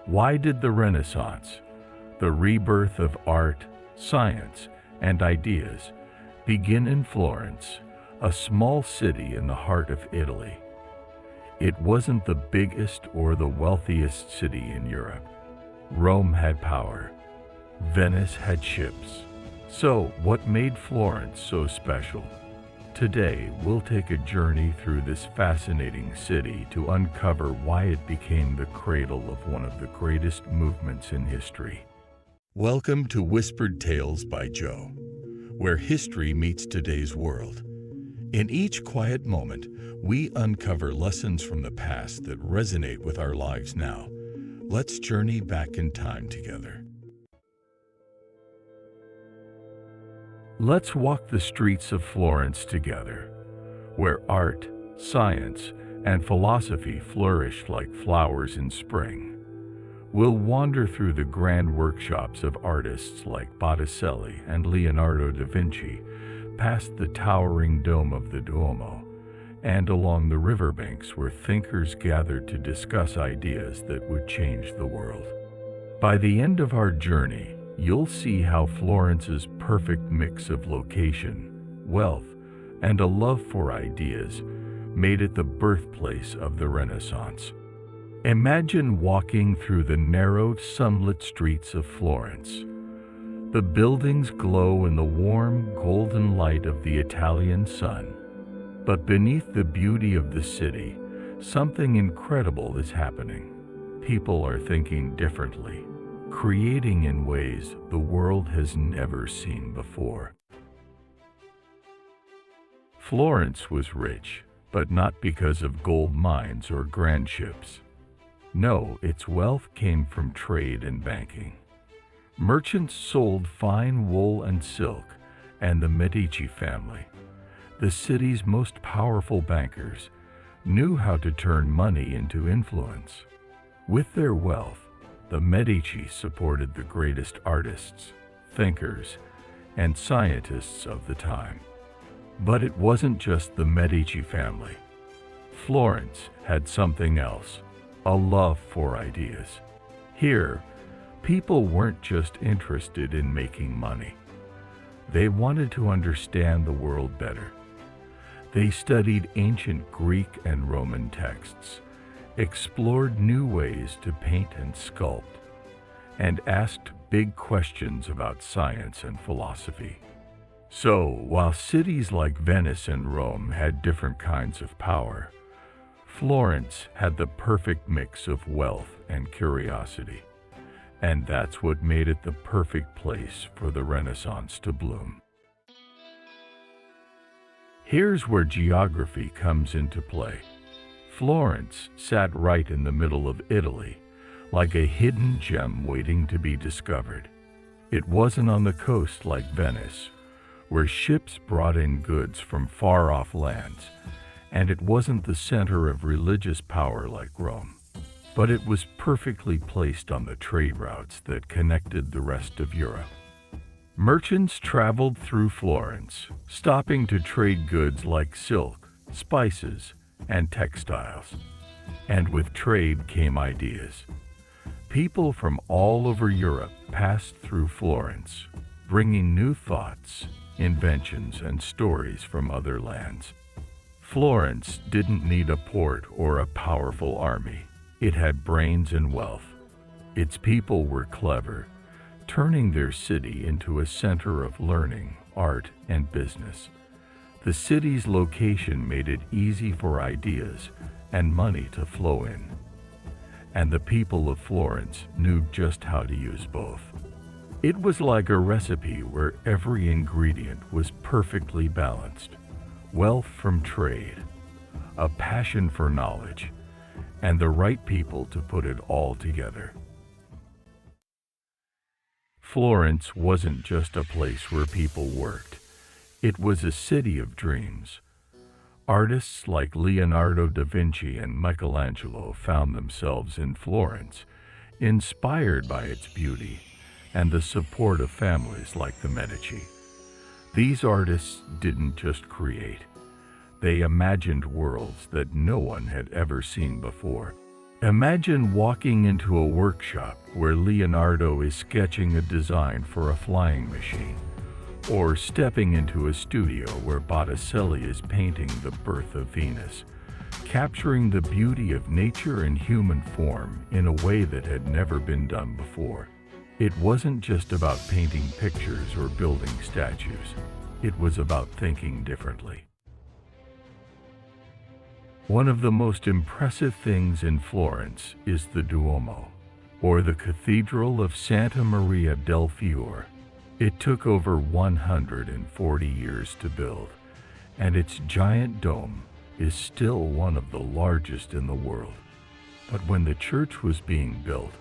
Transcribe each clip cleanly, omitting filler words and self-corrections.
Why did the Renaissance, the rebirth of art, science, and ideas, begin in Florence, a small city in the heart of Italy? It wasn't the biggest or the wealthiest city in Europe. Rome had power. Venice had ships. So, what made Florence so special? Today, we'll take a journey through this fascinating city to uncover why it became the cradle of one of the greatest movements in history. Welcome to Whispered Tales by Joe, where history meets today's world. In each quiet moment, we uncover lessons from the past that resonate with our lives now. Let's journey back in time together. Let's walk the streets of Florence together, where art, science, and philosophy flourished like flowers in spring. We'll wander through the grand workshops of artists like Botticelli and Leonardo da Vinci, past the towering dome of the Duomo, and along the riverbanks where thinkers gathered to discuss ideas that would change the world. By the end of our journey, you'll see how Florence's perfect mix of location, wealth, and a love for ideas made it the birthplace of the Renaissance. Imagine walking through the narrow, sunlit streets of Florence. The buildings glow in the warm, golden light of the Italian sun. But beneath the beauty of the city, something incredible is happening. People are thinking differently, creating in ways the world has never seen before. Florence was rich, but not because of gold mines or grand ships. No, its wealth came from trade and banking. Merchants sold fine wool and silk, and the Medici family, the city's most powerful bankers, knew how to turn money into influence. With their wealth, the Medici supported the greatest artists, thinkers, and scientists of the time. But it wasn't just the Medici family. Florence had something else, a love for ideas. Here, people weren't just interested in making money. They wanted to understand the world better. They studied ancient Greek and Roman texts, explored new ways to paint and sculpt, and asked big questions about science and philosophy. So, while cities like Venice and Rome had different kinds of power, Florence had the perfect mix of wealth and curiosity. And that's what made it the perfect place for the Renaissance to bloom. Here's where geography comes into play. Florence sat right in the middle of Italy, like a hidden gem waiting to be discovered. It wasn't on the coast like Venice, where ships brought in goods from far-off lands, and it wasn't the center of religious power like Rome. But it was perfectly placed on the trade routes that connected the rest of Europe. Merchants traveled through Florence, stopping to trade goods like silk, spices, and textiles. And with trade came ideas. People from all over Europe passed through Florence, bringing new thoughts, inventions, and stories from other lands. Florence didn't need a port or a powerful army. It had brains and wealth. Its people were clever, turning their city into a center of learning, art, and business. The city's location made it easy for ideas and money to flow in. And the people of Florence knew just how to use both. It was like a recipe where every ingredient was perfectly balanced. Wealth from trade, a passion for knowledge, and the right people to put it all together. Florence wasn't just a place where people worked. It was a city of dreams. Artists like Leonardo da Vinci and Michelangelo found themselves in Florence, inspired by its beauty and the support of families like the Medici. These artists didn't just create. They imagined worlds that no one had ever seen before. Imagine walking into a workshop where Leonardo is sketching a design for a flying machine, or stepping into a studio where Botticelli is painting the birth of Venus, capturing the beauty of nature and human form in a way that had never been done before. It wasn't just about painting pictures or building statues. It was about thinking differently. One of the most impressive things in Florence is the Duomo, or the Cathedral of Santa Maria del Fiore. It took over 140 years to build, and its giant dome is still one of the largest in the world. But when the church was being built,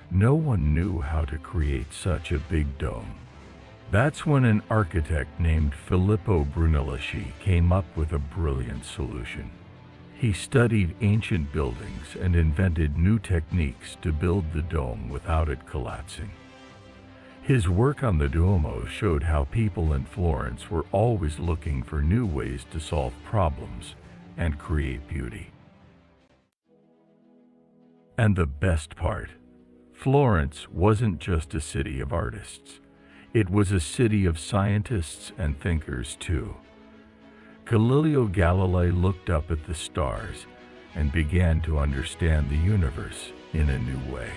no one knew how to create such a big dome. That's when an architect named Filippo Brunelleschi came up with a brilliant solution. He studied ancient buildings and invented new techniques to build the dome without it collapsing. His work on the Duomo showed how people in Florence were always looking for new ways to solve problems and create beauty. And the best part, Florence wasn't just a city of artists. It was a city of scientists and thinkers too. Galileo Galilei looked up at the stars and began to understand the universe in a new way.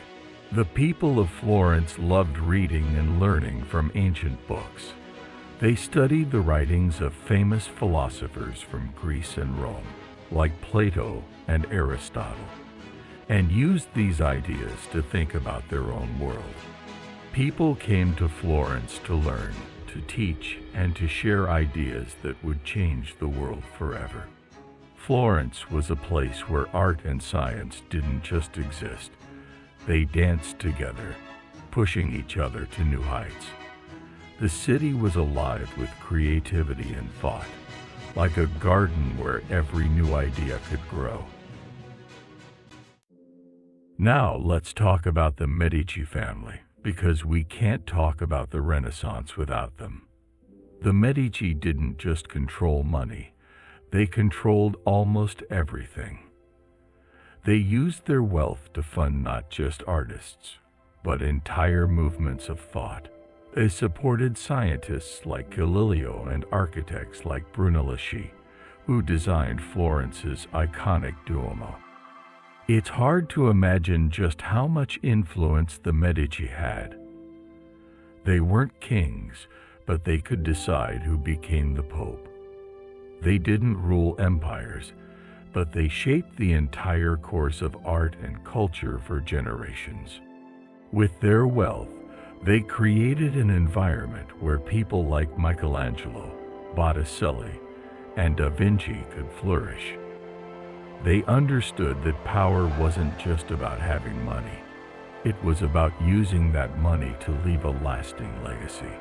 The people of Florence loved reading and learning from ancient books. They studied the writings of famous philosophers from Greece and Rome, like Plato and Aristotle, and used these ideas to think about their own world. People came to Florence to learn, to teach, and to share ideas that would change the world forever. Florence was a place where art and science didn't just exist. They danced together, pushing each other to new heights. The city was alive with creativity and thought, like a garden where every new idea could grow. Now let's talk about the Medici family, because we can't talk about the Renaissance without them. The Medici didn't just control money, they controlled almost everything. They used their wealth to fund not just artists, but entire movements of thought. They supported scientists like Galileo and architects like Brunelleschi, who designed Florence's iconic Duomo. It's hard to imagine just how much influence the Medici had. They weren't kings, but they could decide who became the Pope. They didn't rule empires, but they shaped the entire course of art and culture for generations. With their wealth, they created an environment where people like Michelangelo, Botticelli, and Da Vinci could flourish. They understood that power wasn't just about having money. It was about using that money to leave a lasting legacy.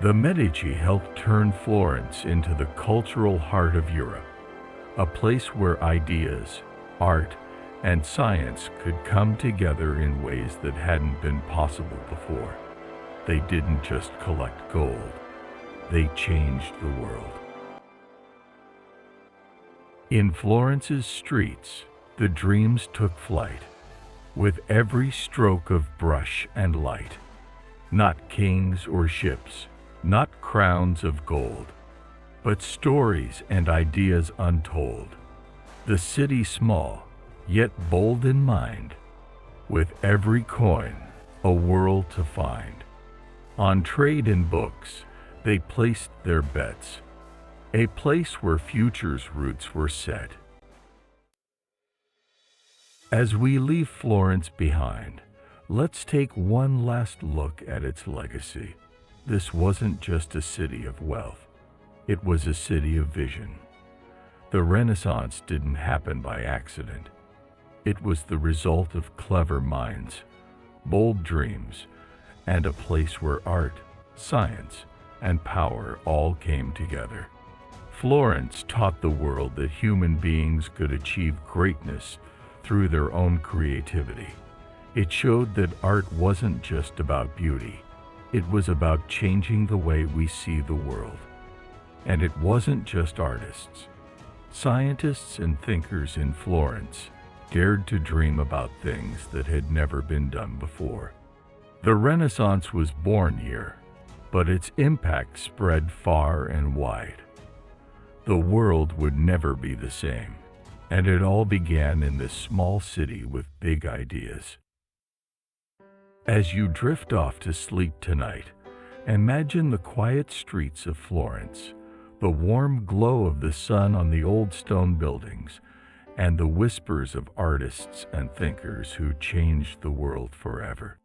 The Medici helped turn Florence into the cultural heart of Europe, a place where ideas, art, and science could come together in ways that hadn't been possible before. They didn't just collect gold, they changed the world. In Florence's streets, the dreams took flight, with every stroke of brush and light. Not kings or ships, not crowns of gold, but stories and ideas untold. The city small, yet bold in mind, with every coin a world to find. On trade and books, they placed their bets, a place where future's roots were set. As we leave Florence behind, let's take one last look at its legacy. This wasn't just a city of wealth. It was a city of vision. The Renaissance didn't happen by accident. It was the result of clever minds, bold dreams, and a place where art, science, and power all came together. Florence taught the world that human beings could achieve greatness through their own creativity. It showed that art wasn't just about beauty. It was about changing the way we see the world. And it wasn't just artists. Scientists and thinkers in Florence dared to dream about things that had never been done before. The Renaissance was born here, but its impact spread far and wide. The world would never be the same, and it all began in this small city with big ideas. As you drift off to sleep tonight, imagine the quiet streets of Florence, the warm glow of the sun on the old stone buildings, and the whispers of artists and thinkers who changed the world forever.